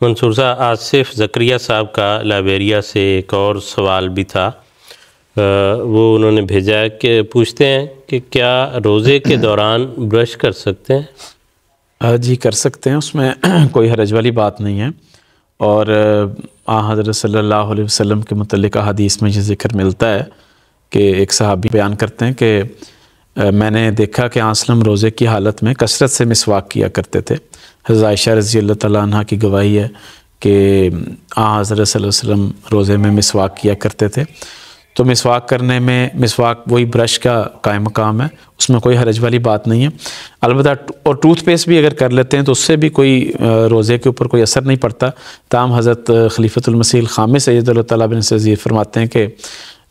منصور صاحب، آصف زکریا صاحب کا لائبیریا سے ایک اور سوال بھی تھا، وہ انہوں نے بھیجا ہے کہ پوچھتے ہیں کہ کیا روزے کے دوران برش کر سکتے ہیں؟ جی کر سکتے ہیں، اس میں کوئی حرج والی بات نہیں ہے، اور حضرت صلی اللہ علیہ وسلم کے متعلق حدیث میں یہ ذکر ملتا ہے کہ ایک صحابی بیان کرتے ہیں کہ میں نے دیکھا کہ وسلم روزے کی حالت میں کثرت سے مسواک کیا کرتے تھے۔ حضرت عائشہ رضی اللہ تعالیٰ عنہ کی گواہی ہے کہ حضرت صلی اللہ علیہ وسلم روزے میں مسواک کیا کرتے تھے، تو مسواک کرنے میں مسواک وہی برش کا قائم مقام ہے، اس میں کوئی حرج والی بات نہیں ہے۔ البتہ اور ٹوتھ پیسٹ بھی اگر کر لیتے ہیں تو اس سے بھی کوئی روزے کے اوپر کوئی اثر نہیں پڑتا۔ تاہم حضرت خلیفۃ المسیح الخامس سید اللہ تعالیٰ بن سعید فرماتے ہیں کہ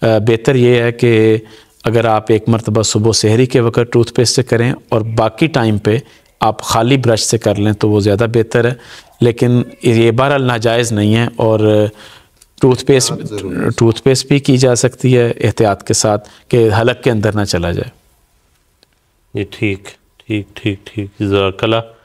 بہتر یہ ہے کہ اگر آپ ایک مرتبہ صبح سحری کے وقت ٹوتھ پیسٹ سے کریں اور باقی ٹائم پہ آپ خالی برش سے کر لیں تو وہ زیادہ بہتر ہے، لیکن یہ بہرحال ناجائز نہیں ہے، اور ٹوتھ پیسٹ بھی کی جا سکتی ہے احتیاط کے ساتھ کہ حلق کے اندر نہ چلا جائے۔ یہ ٹھیک جزاک اللہ۔